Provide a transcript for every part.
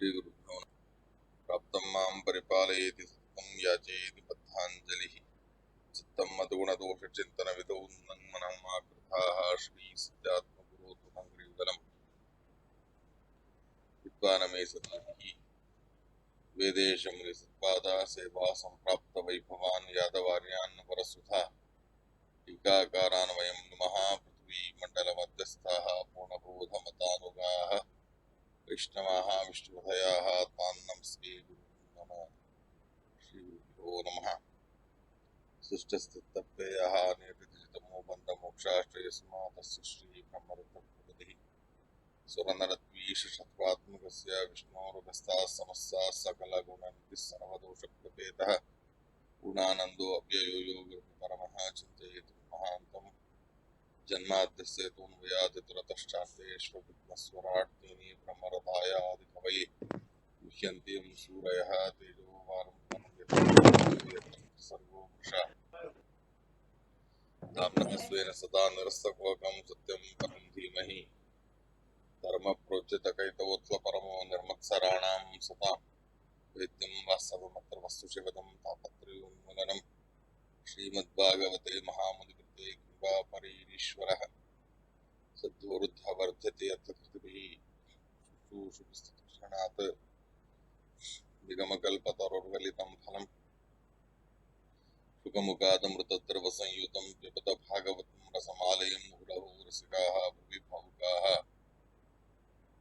श्रीगुरुभ्यो नमः। प्राप्तं मां परिपालयेति सततं याचेति बद्धाञ्जलिः चित्तं मधुगुणदोषचिन्तनविदौ नन्मनं मा कृताः श्रीसत्यात्मगुरो त्वमङ्घ्रियुगलं विद्वानमे सद्भिः वेदेशं निसत्पादा सेवा सम्प्राप्तवैभवान् यादवार्यान् वरसुधा टीकाकारान् वयं नुमः पृथ्वीमण्डलमध्यस्थाः पूर्णबोधमतानुगाः वैष्णवाः विष्णुहृदयाः तान् नमस्ते गुरुं नमः। श्रीगुरुभ्यो नमः। सृष्टस्थित्यप्ययः नियतितमो बन्धमोक्षाश्रयस्मात् श्रीब्रह्मरुद्रप्रभृतिः सुरनरद्वीषशत्वात्मकस्य विष्णोरुगस्ताः समस्ताः सकलगुणनिधिः सर्वदोषप्रभेदः पूर्णानन्दो अव्ययो यो गुरुपरमः चिन्तयेतु महान्तम् जन्माद्यस्य तोन्वयादितरतश्चार्थेष्वभिघ्नस्वराट् तेने ब्रह्मरथाय आदिकवये मुह्यन्तीं सूरयः तेजो वारं सर्वो वृषा धाम्नः स्वेन सदा निरस्तकुहकं सत्यं परं धीमहि धर्मप्रोच्यतकैतवोत्तरपरमो निर्मत्सराणां सतां वेद्यं वास्तवमत्र वस्तुशिवदं तापत्रयोन्मूलनं श्रीमद्भागवते महामुनिकृते कृपापरीरीश्वरः सद्वोरुद्धवर्ध्यते यत्र कृतिभिः शुश्रूषुभिस्तत्क्षणात् निगमकल्पतरोर्गलितं फलं सुखमुखादमृतद्रवसंयुतं पिबत भागवतं रसमालयं मुहुरहो रसिकाः भुवि भावुकाः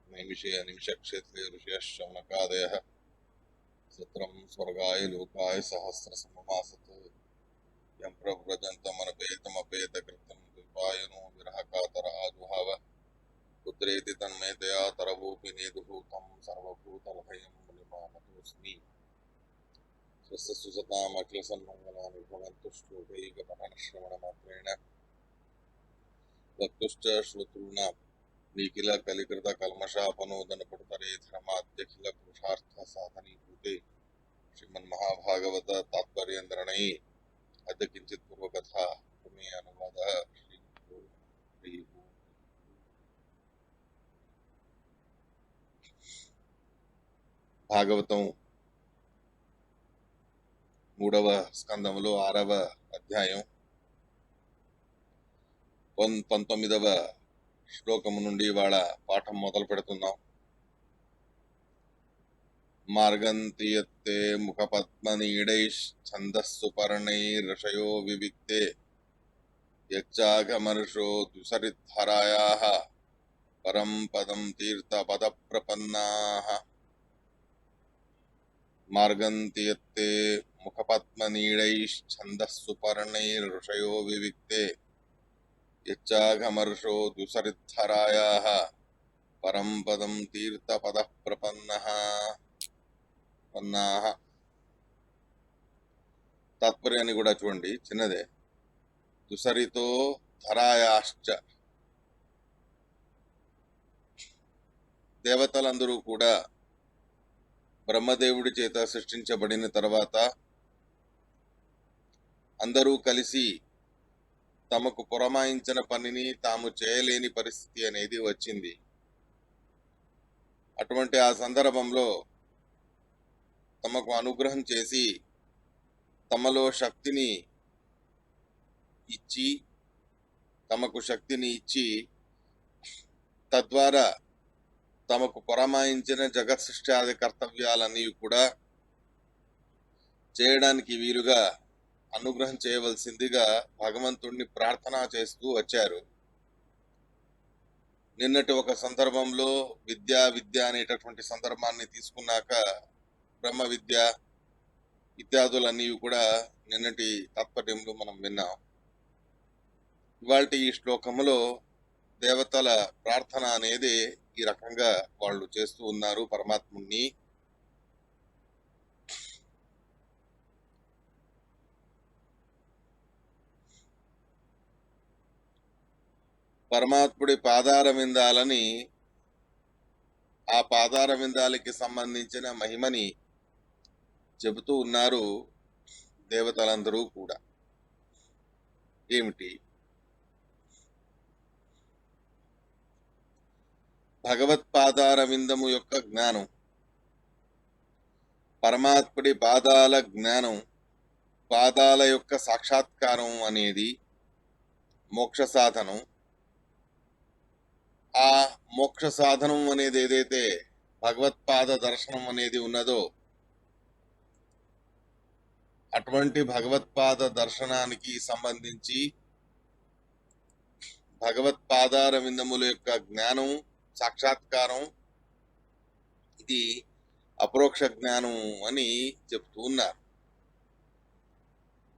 नैमिषे अनिमिषक्षेत्रे ऋषयः शौनकादयः सत्रं स्वर्गाय लोकाय सहस्रसममासत् यं प्रव्रजन्तमनपेतमपेतकृतं द्वैपायनो विरहकातर आजुहाव पुत्रेति तन्मयतया तरवोऽपि नेदुः तं सर्वभूतहृदयं मुनिमानतोऽस्मि स्वस्य सुसताम् अखिलसन्मङ्गलानि भवन्तु श्लोकैकपठनश्रवणमात्रेण वक्तुश्च श्रोतॄणां निखिल कलिकृत कल्मषापनोदन पुटतरे धर्माद्यखिल पुरुषार्थ साधनीभूते श्रीमन्महाभागवत तात्पर्यनिर्णये अद्य किञ्चित् पूर्वकथा प्रमेय अनुवादः श्री భాగవతం 3వ స్కందములో 6వ అధ్యాయం 19వ శ్లోకము నుండి వాళ్ళ పాఠం మొదలు పెడుతున్నాం. మార్గంతియత్తే ముఖపద్మనీడైశ్ఛందస్సు పర్ణైర్ఋషయో వివిక్తే యచ్చాగమర్షో ద్విసరిద్ధరాయాః పరం పదం తీర్థపదప్రపన్నాః. మార్గంతియత్తే ముఖపద్మనీడైశ్ఛందస్సు పర్ణైర్ఋషయో వివిక్తే యచ్చాగమర్షో ద్విసరిద్ధరాయాః పరం పదం తీర్థపదప్రపన్నాః. తాత్పర్యాన్ని కూడా చూడండి, చిన్నదే. దుసరితో ధరాయాశ్చ, దేవతలందరూ కూడా బ్రహ్మదేవుడి చేత సృష్టించబడిన తర్వాత అందరూ కలిసి తమకు పురమాయించిన పనిని తాము చేయలేని పరిస్థితి అనేది వచ్చింది. అటువంటి ఆ సందర్భంలో తమకు అనుగ్రహం చేసి తమలో శక్తిని ఇచ్చి తద్వారా తమకు పురమాయించిన జగత్ సృష్టి కర్తవ్యాలన్నీ కూడా చేయడానికి వీలుగా అనుగ్రహం చేయవలసిందిగా భగవంతుణ్ణి ప్రార్థన చేస్తూ వచ్చారు. నిన్నటి ఒక సందర్భంలో విద్య అనేటటువంటి సందర్భాన్ని తీసుకున్నాక బ్రహ్మ విద్య ఇత్యాదులన్నీ కూడా నిన్నటి తాత్పర్యంలో మనం విన్నాం. ఇవాల్టి ఈ శ్లోకములో దేవతల ప్రార్థన అనేది ఈ రకంగా వాళ్ళు చేస్తూ ఉన్నారు పరమాత్ముణ్ణి. పరమాత్ముడి పాదారవిందాలని, ఆ పాదారవిందాలకి సంబంధించిన మహిమని చెబుతూ ఉన్నారు దేవతలందరూ కూడా. ఏమిటి? భగవత్పాదారవిందము యొక్క జ్ఞానం, పరమాత్ముడి పాదాల జ్ఞానం, పాదాల యొక్క సాక్షాత్కారం అనేది మోక్ష సాధనం. ఆ మోక్ష సాధనం అనేది ఏదైతే భగవత్పాద దర్శనం అనేది ఉన్నదో, అటువంటి భగవత్పాద దర్శనానికి సంబంధించి భగవత్పాదార విందముల యొక్క జ్ఞానం, సాక్షాత్కారం, ఇది అపరోక్ష జ్ఞానం అని చెప్తూ ఉన్నారు.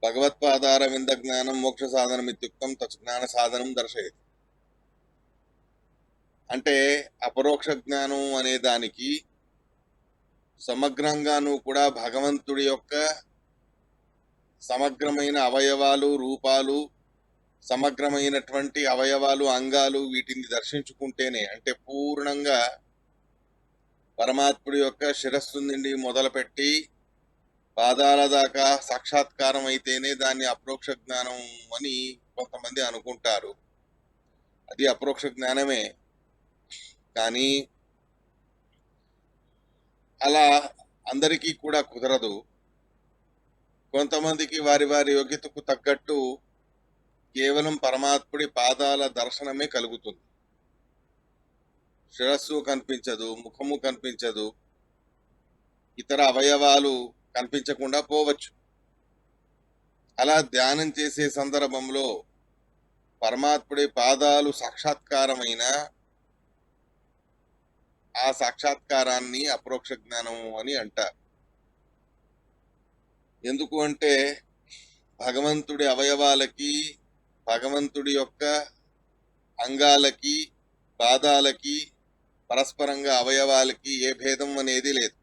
భగవత్పాదార వింద జ్ఞానం మోక్ష సాధనం ఇత్యుక్తం తజ్జ్ఞాన సాధనం దర్శయతి. అంటే అపరోక్ష జ్ఞానం అనే దానికి సమగ్రంగాను కూడా భగవంతుడి యొక్క సమగ్రమైన అవయవాలు, రూపాలు, సమగ్రమైనటువంటి అవయవాలు, అంగాలు, వీటిని దర్శించుకుంటేనే, అంటే పూర్ణంగా పరమాత్ముడి యొక్క శిరస్సు నుండి మొదలుపెట్టి పాదాల దాకా సాక్షాత్కారం అయితేనే దాన్ని అపరోక్ష జ్ఞానం అని కొంతమంది అనుకుంటారు. అది అపరోక్ష జ్ఞానమే. కానీ అలా అందరికీ కూడా కుదరదు. కొంతమందికి వారి వారి యోగ్యతకు తగ్గట్టు కేవలం పరమాత్ముడి పాదాల దర్శనమే కలుగుతుంది. శిరస్సు కనిపించదు, ముఖము కనిపించదు, ఇతర అవయవాలు కనిపించకుండా పోవచ్చు. అలా ధ్యానం చేసే సందర్భంలో పరమాత్ముడి పాదాలు సాక్షాత్కారమైన ఆ సాక్షాత్కారాన్ని అపరోక్ష జ్ఞానం అని అంటారు. ఎందుకు అంటే భగవంతుడి అవయవాలకి, భగవంతుడి యొక్క అంగాలకి, పాదాలకి, పరస్పరంగా అవయవాలకి ఏ భేదం అనేది లేదు.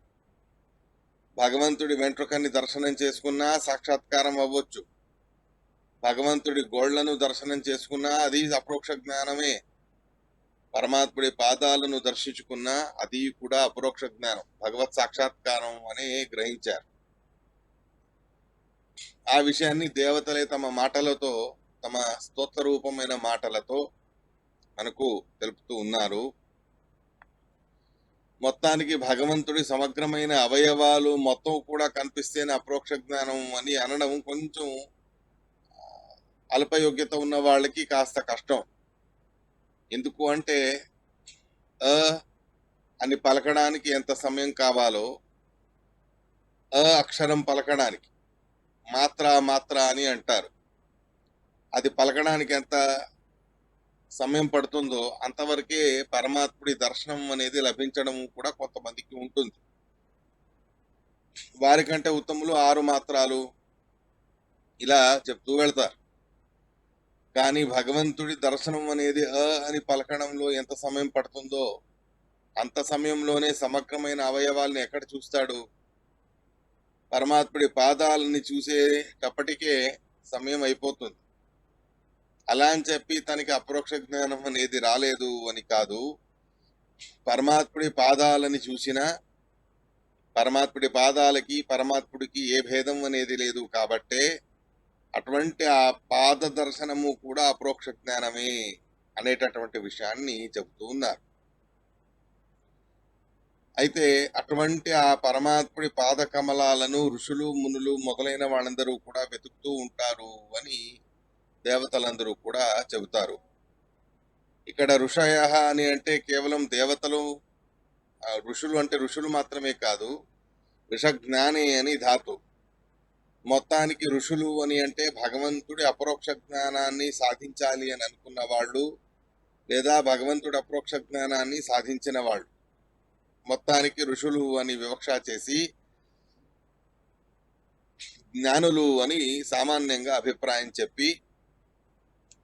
భగవంతుడి వెంట్రుకని దర్శనం చేసుకున్నా సాక్షాత్కారం అవ్వచ్చు, భగవంతుడి గోళ్లను దర్శనం చేసుకున్నా అది అపరోక్ష జ్ఞానమే, పరమాత్ముడి పాదాలను దర్శించుకున్నా అది కూడా అపరోక్ష జ్ఞానం, భగవత్ సాక్షాత్కారం అని గ్రహించారు. ఆ విషయాన్ని దేవతలే తమ మాటలతో, తమ స్తోత్ర రూపమైన మాటలతో మనకు తెలుపుతూ ఉన్నారు. మొత్తానికి భగవంతుడి సమగ్రమైన అవయవాలు మొత్తం కూడా కనిపిస్తేనే అపరోక్ష జ్ఞానం అని అనడం కొంచెం అల్పయోగ్యత ఉన్న వాళ్ళకి కాస్త కష్టం. ఎందుకు అంటే అని పలకడానికి ఎంత సమయం కావాలో, అక్షరం పలకడానికి మాత్ర అని అంటారు, అది పలకడానికి ఎంత సమయం పడుతుందో అంతవరకే పరమాత్ముడి దర్శనం అనేది లభించడం కూడా కొంతమందికి ఉంటుంది. వారికంటే ఉత్తములు 6 మాత్రాలు ఇలా చెప్తూ వెళ్తారు. కానీ భగవంతుడి దర్శనం అనేది అని పలకడంలో ఎంత సమయం పడుతుందో అంత సమయంలోనే సమగ్రమైన అవయవాల్ని ఎక్కడ చూస్తాడు? పరమాత్ముడి పాదాలని చూసేటప్పటికే సమయం అయిపోతుంది. అలా అని చెప్పి తనకి అపరోక్ష జ్ఞానం అనేది రాలేదు అని కాదు. పరమాత్ముడి పాదాలని చూసినా పరమాత్ముడి పాదాలకి పరమాత్ముడికి ఏ భేదం అనేది లేదు కాబట్టే అటువంటి ఆ పాద దర్శనము కూడా అపరోక్ష జ్ఞానమే అనేటటువంటి విషయాన్ని చెబుతూ ఉన్నారు. అయితే అటువంటి ఆ పరమాత్ముడి పాద కమలాలను ఋషులు, మునులు మొదలైన వాళ్ళందరూ కూడా వెతుకుతూ ఉంటారు అని దేవతలందరూ కూడా చెబుతారు. ఇక్కడ ఋషయ అని అంటే కేవలం దేవతలు, ఋషులు అంటే ఋషులు మాత్రమే కాదు, ఋషజ్ఞాని అని ధాతు. మొత్తానికి ఋషులు అని అంటే భగవంతుడి అపరోక్ష జ్ఞానాన్ని సాధించాలి అని అనుకున్న వాళ్ళు, లేదా భగవంతుడి అపరోక్ష జ్ఞానాన్ని సాధించిన వాళ్ళు, మొత్తానికి ఋషులు అని వివక్ష చేసి జ్ఞానులు అని సామాన్యంగా అభిప్రాయం చెప్పి,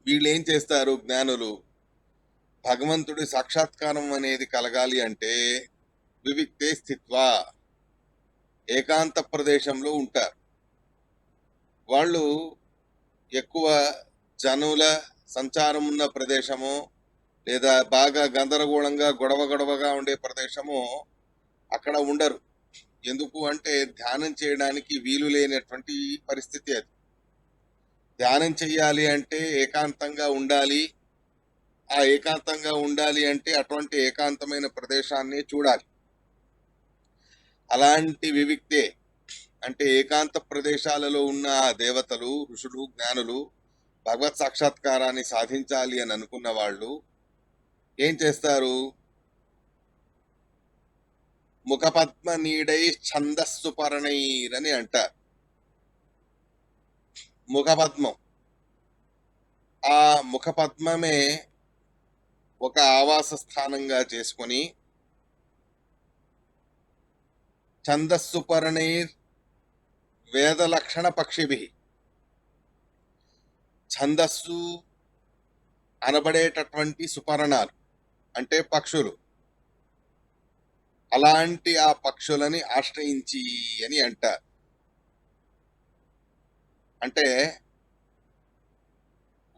వీళ్ళు ఏం చేస్తారు? జ్ఞానులు భగవంతుడి సాక్షాత్కారం అనేది కలగాలి అంటే వివిక్తే స్థిత్వా, ఏకాంత ప్రదేశంలో ఉంటారు. వాళ్ళు ఎక్కువ జనుల సంచారం ఉన్న ప్రదేశము, లేదా బాగా గందరగోళంగా గొడవగా ఉండే ప్రదేశము అక్కడ ఉండరు. ఎందుకు అంటే ధ్యానం చేయడానికి వీలు లేనటువంటి పరిస్థితి అది. ధ్యానం చెయ్యాలి అంటే ఏకాంతంగా ఉండాలి. ఆ ఏకాంతంగా ఉండాలి అంటే అటువంటి ఏకాంతమైన ప్రదేశాన్ని చూడాలి. అలాంటి వివిక్తే అంటే ఏకాంత ప్రదేశాలలో ఉన్న ఆ దేవతలు, ఋషులు, జ్ఞానులు భగవత్ సాక్షాత్కారాన్ని సాధించాలి అని అనుకున్న వాళ్ళు ఏం చేస్తారు? ముఖపద్మ నీడై ఛందస్సు పరణైరని అంటారు. ముఖపద్మం, ఆ ముఖపద్మమే ఒక ఆవాస స్థానంగా చేసుకొని ఛందస్సు పరణైర్ వేద లక్షణ పక్షిభి, ఛందస్సు అనబడేటటువంటి సుపర్ణాలు అంటే పక్షులు, అలాంటి ఆ పక్షులని ఆశ్రయించి అని అంటారు. అంటే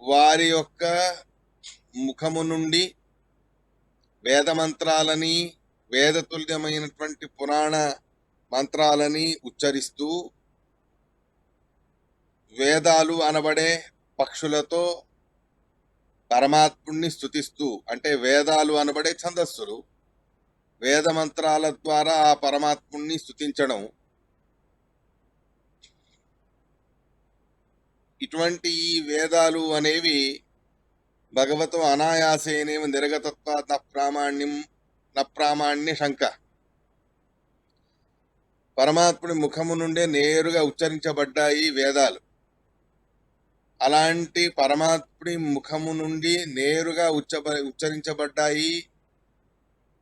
వారి యొక్క ముఖము నుండి వేద మంత్రాలని, వేదతుల్యమైనటువంటి పురాణ మంత్రాలని ఉచ్చరిస్తూ వేదాలు అనబడే పక్షులతో పరమాత్ముణ్ణి స్తుతిస్తూ, అంటే వేదాలు అనబడే ఛందస్సులు వేద మంత్రాల ద్వారా ఆ పరమాత్ముణ్ణి స్తుతించడం, ఇటువంటి ఈ వేదాలు అనేవి భగవతో అనాయాసేనేవ నిర్గతత్వాత్ న ప్రామాణ్య శంక, పరమాత్ముడి ముఖము నుండే నేరుగా ఉచ్చరించబడ్డాయి వేదాలు. అలాంటి పరమాత్ముడి ముఖము నుండి నేరుగా ఉచ్చరించబడ్డాయి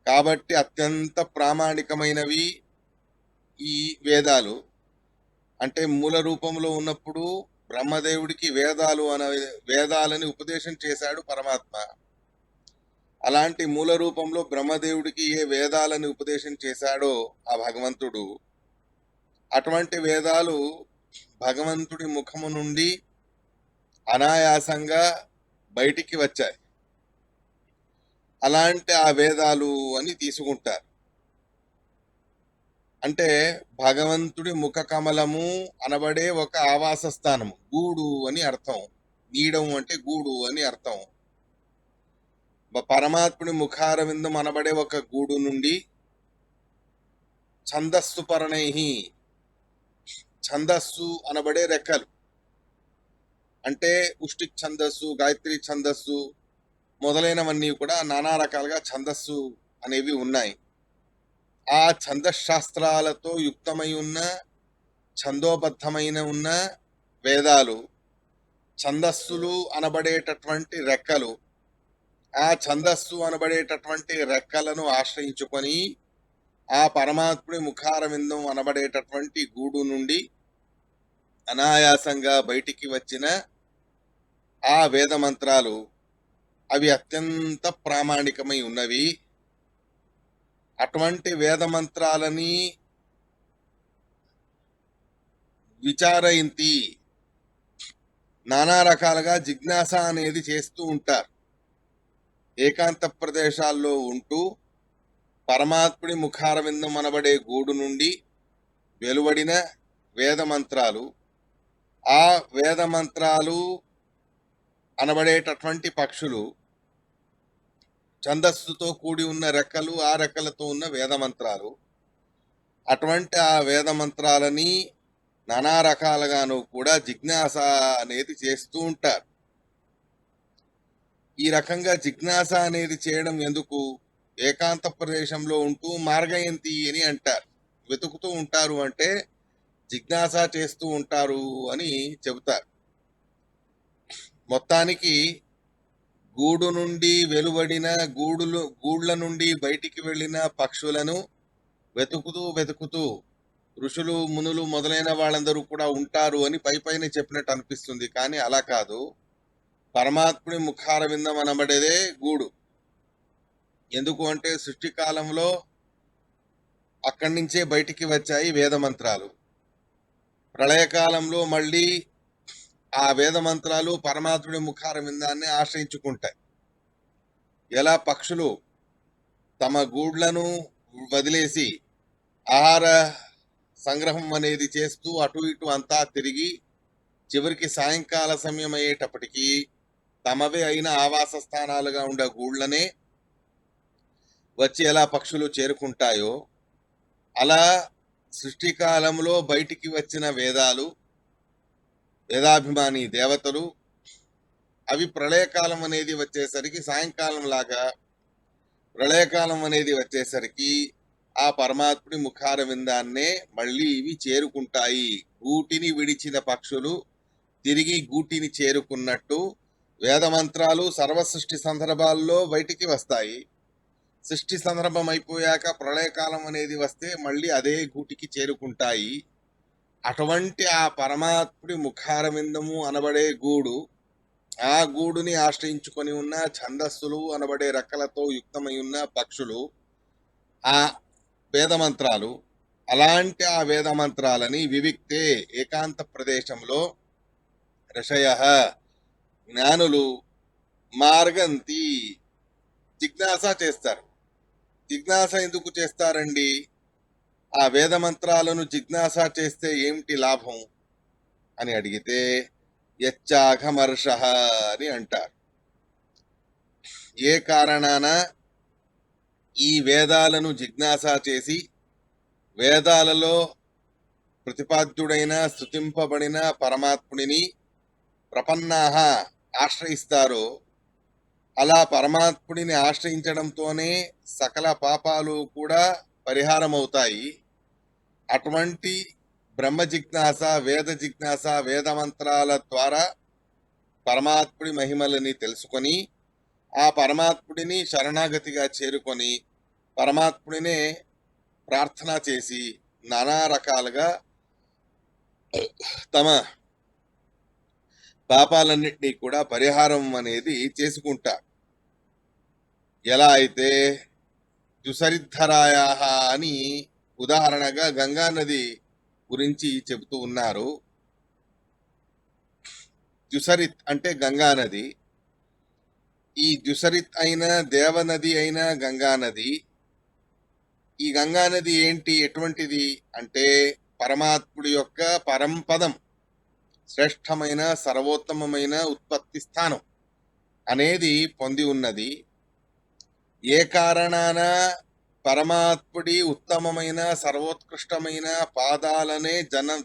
కాబట్టి అత్యంత ప్రామాణికమైనవి ఈ వేదాలు. అంటే మూల రూపంలో ఉన్నప్పుడు బ్రహ్మదేవుడికి వేదాలని ఉపదేశం చేశాడు పరమాత్మ. అలాంటి మూల రూపంలో బ్రహ్మదేవుడికి ఏ వేదాలని ఉపదేశం చేశాడో ఆ భగవంతుడు, అటువంటి వేదాలు భగవంతుడి ముఖము నుండి అనాయాసంగా బయటికి వచ్చాయి. అలాంటి ఆ వేదాలు అని తీసుకుంటారు. అంటే భగవంతుడి ముఖ కమలము అనబడే ఒక ఆవాస స్థానము, గూడు అని అర్థం. నీడం అంటే గూడు అని అర్థం. పరమాత్ముడి ముఖారవిందం అనబడే ఒక గూడు నుండి ఛందస్సు పరణై, ఛందస్సు అనబడే రెక్కలు, అంటే ఉష్టిక్ ఛందస్సు, గాయత్రి ఛందస్సు మొదలైనవన్నీ కూడా నానా రకాలుగా ఛందస్సు అనేవి ఉన్నాయి. ఆ ఛందశాస్త్రాలతో యుక్తమై ఉన్న ఛందోబద్ధమైన ఉన్న వేదాలు, ఛందస్సులు అనబడేటటువంటి రెక్కలు, ఆ ఛందస్సు అనబడేటటువంటి రెక్కలను ఆశ్రయించుకొని ఆ పరమాత్ముడి ముఖారవిందం అనబడేటటువంటి గూడు నుండి అనాయాసంగా బయటికి వచ్చిన ఆ వేద మంత్రాలు అవి అత్యంత ప్రామాణికమై ఉన్నవి. అటువంటి వేద మంత్రాలని విచారయింతి నానా రకాలుగా జిజ్ఞాస అనేది చేస్తూ ఉంటారు. ఏకాంత ప్రదేశాల్లో ఉంటూ పరమాత్ముడి ముఖారవిందం అనబడే గూడు నుండి వెలువడిన వేద మంత్రాలు, ఆ వేద మంత్రాలు అనబడేటటువంటి పక్షులు, ఛందస్సుతో కూడి ఉన్న రెక్కలు, ఆ రెక్కలతో ఉన్న వేద మంత్రాలు, అటువంటి ఆ వేద మంత్రాలని నానా రకాలుగాను కూడా జిజ్ఞాస అనేది చేస్తూ ఉంటారు. ఈ రకంగా జిజ్ఞాస అనేది చేయడం ఎందుకు? ఏకాంత ప్రదేశంలో ఉంటూ మార్గయంతి అని అంటారు. వెతుకుతూ ఉంటారు అంటే జిజ్ఞాస చేస్తూ ఉంటారు అని చెబుతారు. మొత్తానికి గూడు నుండి వెలువడిన గూళ్ళ నుండి బయటికి వెళ్ళిన పక్షులను వెతుకుతూ ఋషులు, మునులు మొదలైన వాళ్ళందరూ కూడా ఉంటారు అని పైన చెప్పినట్టు అనిపిస్తుంది. కానీ అలా కాదు. పరమాత్ముడి ముఖారవిందం అనబడేదే గూడు. ఎందుకు అంటే సృష్టి కాలంలో అక్కడి నుంచే బయటికి వచ్చాయి వేద మంత్రాలు. ప్రళయకాలంలో మళ్ళీ ఆ వేద మంత్రాలు పరమాత్ముడి ముఖారవిందాన్ని ఆశ్రయించుకుంటాయి. ఎలా పక్షులు తమ గూడ్లను వదిలేసి ఆహార సంగ్రహం అనేది చేస్తూ అటు ఇటు అంతా తిరిగి చివరికి సాయంకాల సమయం అయ్యేటప్పటికీ తమవే అయిన ఆవాస స్థానాలుగా ఉండే గూళ్ళనే వచ్చి ఎలా పక్షులు చేరుకుంటాయో, అలా సృష్టి కాలంలో బయటికి వచ్చిన వేదాలు, వేదాభిమాని దేవతలు, అవి ప్రళయకాలం అనేది వచ్చేసరికి సాయంకాలం లాగా ప్రళయకాలం అనేది వచ్చేసరికి ఆ పరమాత్ముడి ముఖార విందాన్నే మళ్ళీ ఇవి చేరుకుంటాయి. గూటిని విడిచిన పక్షులు తిరిగి గూటిని చేరుకున్నట్టు వేదమంత్రాలు సర్వ సృష్టి సందర్భాల్లో బయటికి వస్తాయి. సృష్టి సందర్భం అయిపోయాక ప్రళయకాలం అనేది వస్తే మళ్ళీ అదే గూటికి చేరుకుంటాయి. అటువంటి ఆ పరమాత్ముడి ముఖారవిందము అనబడే గూడు, ఆ గూడుని ఆశ్రయించుకొని ఉన్న ఛందస్సులు అనబడే రెక్కలతో యుక్తమై ఉన్న పక్షులు, ఆ వేదమంత్రాలు, అలాంటి ఆ వేదమంత్రాలని వివిక్తే ఏకాంత ప్రదేశంలో ఋషయ జ్ఞానులు మార్గంతి జిజ్ఞాస చేస్తారు. జిజ్ఞాస ఎందుకు చేస్తారండి? ఆ వేదమంత్రాలను జిజ్ఞాస చేస్తే ఏమిటి లాభం అని అడిగితే యచ్చాఘమర్ష అని అంటారు. ఏ కారణాన ఈ వేదాలను జిజ్ఞాస చేసి వేదాలలో ప్రతిపాద్యుడైన స్తుతింపబడిన పరమాత్ముడిని ప్రపన్నాహ ఆశ్రయిస్తారో, అలా పరమాత్ముడిని ఆశ్రయించడంతోనే సకల పాపాలు కూడా పరిహారమవుతాయి. అటువంటి బ్రహ్మ జిజ్ఞాస, వేద జిజ్ఞాస, వేదమంత్రాల ద్వారా పరమాత్ముడి మహిమలని తెలుసుకొని ఆ పరమాత్ముడిని శరణాగతిగా చేరుకొని పరమాత్ముడినే ప్రార్థన చేసి నానా రకాలుగా తమ పాపాలన్నింటినీ కూడా పరిహారం అనేది చేసుకుంటారు. ఎలా అయితే దుసరిద్ధరాయ అని ఉదాహరణగా గంగా నది గురించి చెబుతూ ఉన్నారు. దుసరిత్ అంటే గంగా నది. ఈ దుసరిత్ అయిన దేవనది అయిన గంగా నది, ఈ గంగా నది ఏంటి, ఎటువంటిది అంటే పరమాత్ముడి యొక్క పరంపదం, శ్రేష్టమైన సర్వోత్తమమైన ఉత్పత్తి స్థానం అనేది పొంది ఉన్నది. ఏ కారణాన పరమాత్ముడి ఉత్తమమైన సర్వోత్కృష్టమైన పాదాలనే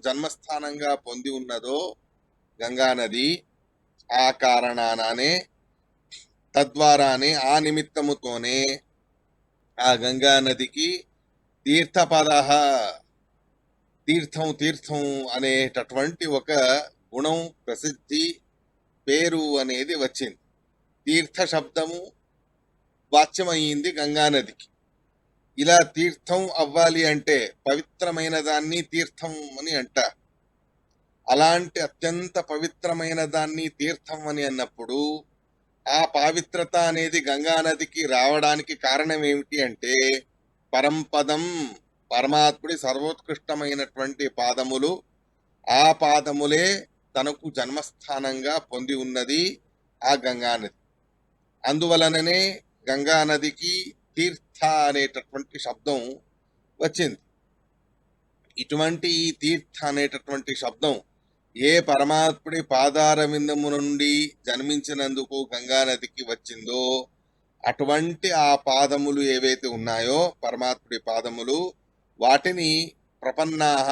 జన్మస్థానంగా పొంది ఉన్నదో గంగానది, ఆ కారణానే తద్వారానే ఆ నిమిత్తముతోనే ఆ గంగా నదికి తీర్థపద, తీర్థం తీర్థం అనేటటువంటి ఒక గుణం, ప్రసిద్ధి, పేరు అనేది వచ్చింది. తీర్థ శబ్దము వాచ్యమైంది గంగానదికి. ఇలా తీర్థం అవ్వాలి అంటే పవిత్రమైన దాన్ని తీర్థం అని అంటారు. అలాంటి అత్యంత పవిత్రమైన దాన్ని తీర్థం అని అన్నప్పుడు ఆ పవిత్రత అనేది గంగానదికి రావడానికి కారణం ఏమిటి అంటే పరంపదం, పరమాత్ముడి సర్వోత్కృష్టమైనటువంటి పాదములు, ఆ పాదములే తనకు జన్మస్థానంగా పొంది ఉన్నది ఆ గంగానది. అందువలననే గంగానదికి తీర్థ అనేటటువంటి శబ్దం వచ్చింది. ఇటువంటి ఈ తీర్థ అనేటటువంటి శబ్దం ఏ పరమాత్ముడి పాదారవిందము నుండి జన్మించినందుకు గంగానదికి వచ్చిందో అటువంటి ఆ పాదములు ఏవైతే ఉన్నాయో పరమాత్ముడి పాదములు, వాటిని ప్రపన్నాహ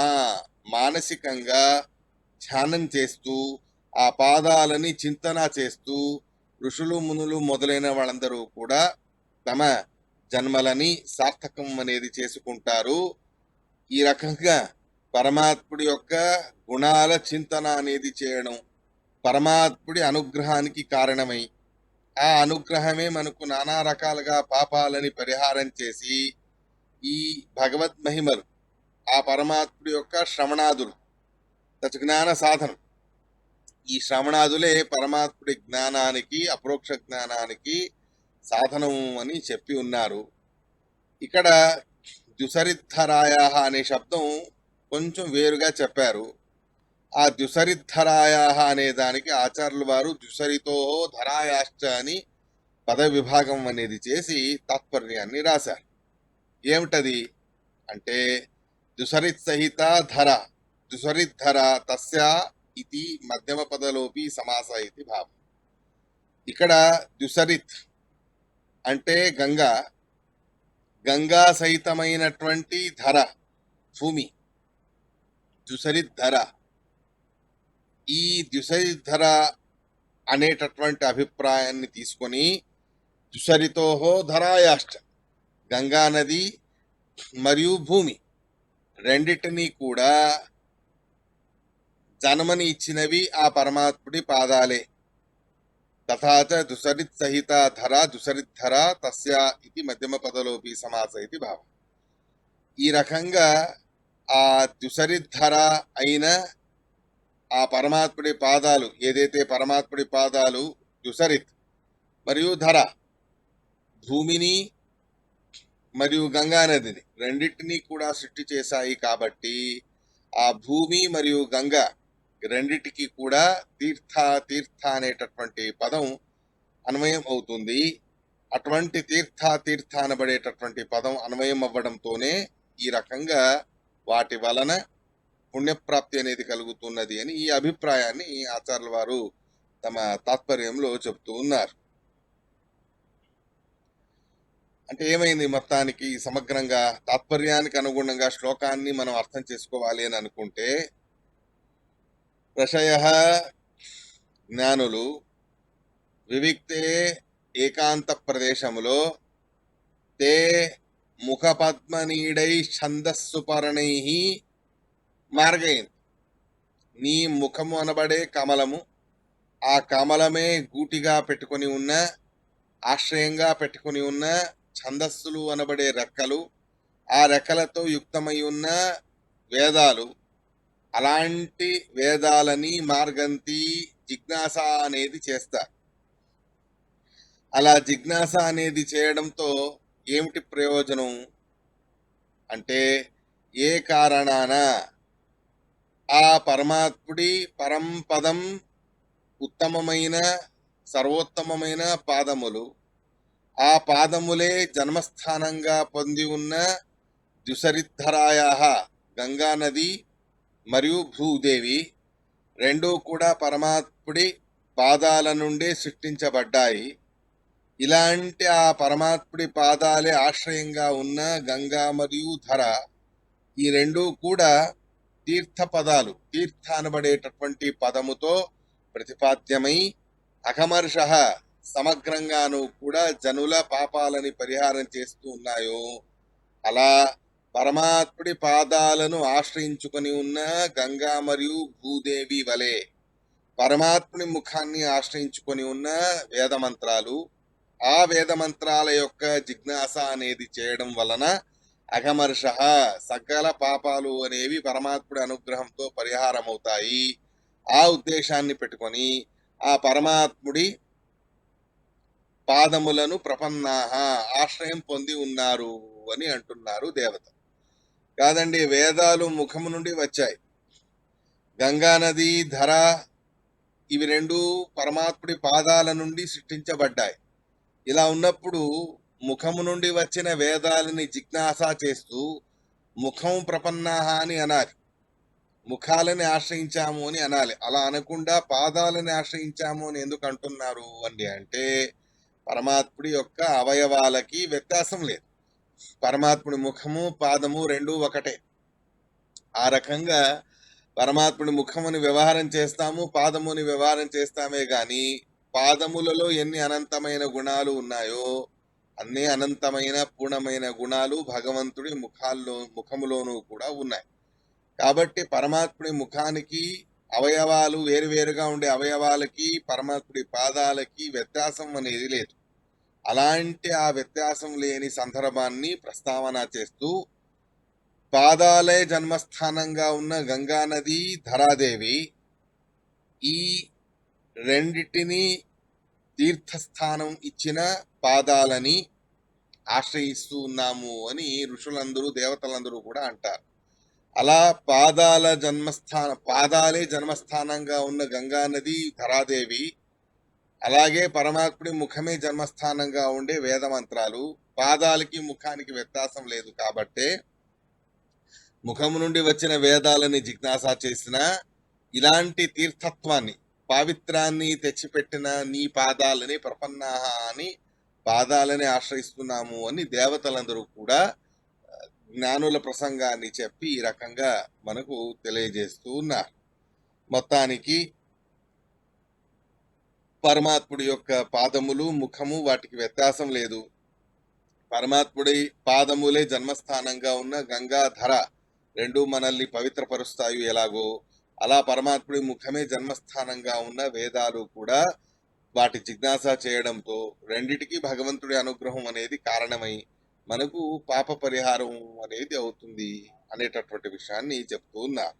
మానసికంగా ధ్యానం చేస్తూ ఆ పాదాలని చింతన చేస్తూ ఋషులు మునులు మొదలైన వాళ్ళందరూ కూడా తమ జన్మలని సార్థకం అనేది చేసుకుంటారు. ఈ రకంగా పరమాత్ముడి యొక్క గుణాల చింతన అనేది చేయడం పరమాత్ముడి అనుగ్రహానికి కారణమై, ఆ అనుగ్రహమే మనకు నానా రకాలుగా పాపాలని పరిహారం చేసి ఈ భగవద్ మహిమలు, ఆ పరమాత్ముడి యొక్క శ్రవణాదులు, జ్ఞాన సాధనం, ఈ శ్రవణాదులే పరమాత్ముడి జ్ఞానానికి, అపరోక్ష జ్ఞానానికి సాధనం అని చెప్పి ఉన్నారు. ఇక్కడ ద్యుసరిద్ధరాయ అనే శబ్దం కొంచెం వేరుగా చెప్పారు. ఆ ద్యుసరిద్ధరాయ అనే దానికి ఆచార్యుల వారు ద్యుసరితో ధరాయాశ్చ అని పద విభాగం అనేది చేసి తాత్పర్యాన్ని రాశారు. ఏమిటది అంటే ద్యుసరిత్ సహిత ధర, ద్యుసరిద్ధర తస్య ఇది మధ్యమ పదలోపి సమాస ఇది భావం. ఇక్కడ ద్యుసరిత్ అంటే గంగా, గంగా సహితమైనటువంటి ధర భూమి, ద్యుసరిద్ధర. ఈ ద్యుసరిద్ధర అనేటటువంటి అభిప్రాయాన్ని తీసుకొని ద్యుసరితోహో ధరాయాశ్చ, గంగా నది మరియు భూమి రెండిటినీ కూడా జన్మని ఇచ్చినవి ఆ పరమాత్ముడి పాదాలే. తథాచ దుసరిత్ సహిత ధర దుసరిద్ధర తస్య ఇది మధ్యమ పదలోపి సమాస ఇది భావం. ఈ రకంగా ఆ దుసరిద్ధర అయిన ఆ పరమాత్ముడి పాదాలు, ఏదైతే పరమాత్ముడి పాదాలు దుసరిత్ మరియు ధర, భూమిని మరియు గంగా నదిని రెండింటినీ కూడా సృష్టి చేశాయి. కాబట్టి ఆ భూమి మరియు గంగా రెండిటికి కూడా తీర్థ తీర్థ అనేటటువంటి పదం అన్వయం అవుతుంది. అటువంటి తీర్థ తీర్థ అనబడేటటువంటి పదం అన్వయం అవ్వడంతోనే ఈ రకంగా వాటి వలన పుణ్యప్రాప్తి అనేది కలుగుతున్నది అని ఈ అభిప్రాయాన్ని ఆచార్యుల వారు తమ తాత్పర్యంలో చెబుతూ ఉన్నారు. అంటే ఏమైంది, మొత్తానికి సమగ్రంగా తాత్పర్యానికి అనుగుణంగా శ్లోకాన్ని మనం అర్థం చేసుకోవాలి అని అనుకుంటే, ఋషయ జ్ఞానులు వివిక్తే ఏకాంత ప్రదేశములో తే ముఖపద్మనీడై ఛందస్సుపర్ణై మార్గయంతి. నీ ముఖము అనబడే కమలము, ఆ కమలమే గూటిగా పెట్టుకొని ఉన్న, ఆశ్రయంగా పెట్టుకొని ఉన్న ఛందస్సులు అనబడే రెక్కలు, ఆ రెక్కలతో యుక్తమై ఉన్న వేదాలు, అలాంటి వేదాలని మార్గంతి జిజ్ఞాస అనేది చేస్తారు. అలా జిజ్ఞాస అనేది చేయడంతో ఏమిటి ప్రయోజనం అంటే, ఏ కారణాన ఆ పరమాత్ముడి పరంపదం ఉత్తమమైన సర్వోత్తమమైన పాదములు, ఆ పాదములే జన్మస్థానంగా పొంది ఉన్న ద్యుసరిద్ధరాయ గంగా నది మరియు భూదేవి రెండూ కూడా పరమాత్ముడి పాదాల నుండే సృష్టించబడ్డాయి. ఇలాంటి ఆ పరమాత్ముడి పాదాలే ఆశ్రయంగా ఉన్న గంగా మరియు ధర, ఈ రెండూ కూడా తీర్థ పదాలు, తీర్థ అనబడేటటువంటి పదముతో ప్రతిపాద్యమై అకమర్ష సమగ్రంగాను కూడా జనుల పాపాలని పరిహారం చేస్తూ ఉన్నాయో, అలా పరమాత్ముడి పాదాలను ఆశ్రయించుకొని ఉన్న గంగా మరియు భూదేవి వలె పరమాత్ముని ముఖాన్ని ఆశ్రయించుకొని ఉన్న వేదమంత్రాలు, ఆ వేదమంత్రాల యొక్క జిజ్ఞాస అనేది చేయడం వలన అకమర్ష సకల పాపాలు అనేవి పరమాత్ముడి అనుగ్రహంతో పరిహారం అవుతాయి. ఆ ఉద్దేశాన్ని పెట్టుకొని ఆ పరమాత్ముడి పాదములను ప్రపన్నాహ ఆశ్రయం పొంది ఉన్నారు అని అంటున్నారు దేవత. కాదండి, వేదాలు ముఖము నుండి వచ్చాయి, గంగా నది ధర ఇవి రెండు పరమాత్ముడి పాదాల నుండి సృష్టించబడ్డాయి. ఇలా ఉన్నప్పుడు ముఖము నుండి వచ్చిన వేదాలని జిజ్ఞాస చేస్తూ ముఖం ప్రపన్నాహ అని అనాలి, ముఖాలని ఆశ్రయించాము అని అనాలి. అలా అనకుండా పాదాలని ఆశ్రయించాము అని ఎందుకు అంటున్నారు అండి అంటే, పరమాత్ముడి యొక్క అవయవాలకి వ్యత్యాసం లేదు. పరమాత్ముడి ముఖము పాదము రెండూ ఒకటే. ఆ రకంగా పరమాత్ముడి ముఖముని వ్యవహారం చేస్తాము, పాదముని వ్యవహారం చేస్తామే గాని పాదములలో ఎన్ని అనంతమైన గుణాలు ఉన్నాయో అన్ని అనంతమైన పూర్ణమైన గుణాలు భగవంతుడి ముఖములోనూ కూడా ఉన్నాయి. కాబట్టి పరమాత్ముడి ముఖానికి అవయవాలు వేరువేరుగా ఉండే అవయవాలకి పరమాత్ముడి పాదాలకి వ్యత్యాసం అనేది లేదు. అలాంటి ఆ వ్యత్యాసం లేని సందర్భాన్ని ప్రస్తావన చేస్తూ, పాదాలే జన్మస్థానంగా ఉన్న గంగా నది ధరాదేవి ఈ రెండిటిని తీర్థస్థానం ఇచ్చిన పాదాలని ఆశ్రయిస్తూ ఉన్నాము అని ఋషులందరూ దేవతలందరూ కూడా అంటారు. అలా పాదాలే జన్మస్థానంగా ఉన్న గంగా నది ధరాదేవి, అలాగే పరమాత్ముడి ముఖమే జన్మస్థానంగా ఉండే వేదమంత్రాలు, పాదాలకి ముఖానికి వ్యత్యాసం లేదు కాబట్టే ముఖము నుండి వచ్చిన వేదాలని జిజ్ఞాస చేసిన ఇలాంటి తీర్థత్వాన్ని పావిత్రాన్ని తెచ్చిపెట్టిన నీ పాదాలని ప్రపన్నాహ అని పాదాలని ఆశ్రయిస్తున్నాము అని దేవతలందరూ కూడా జ్ఞానుల ప్రసంగాన్ని చెప్పి ఈ రకంగా మనకు తెలియజేస్తూ ఉన్నారు. మొత్తానికి పరమాత్ముడి యొక్క పాదములు ముఖము వాటికి వ్యత్యాసం లేదు. పరమాత్ముడి పాదములే జన్మస్థానంగా ఉన్న గంగాధర రెండు మనల్ని పవిత్రపరుస్తాయి ఎలాగో, అలా పరమాత్ముడి ముఖమే జన్మస్థానంగా ఉన్న వేదాలు కూడా వాటి జిజ్ఞాస చేయడంతో రెండిటికి భగవంతుడి అనుగ్రహం అనేది కారణమై మనకు పాప పరిహారం అనేది అవుతుంది అనేటటువంటి విషయాన్ని చెప్తూ ఉన్నారు.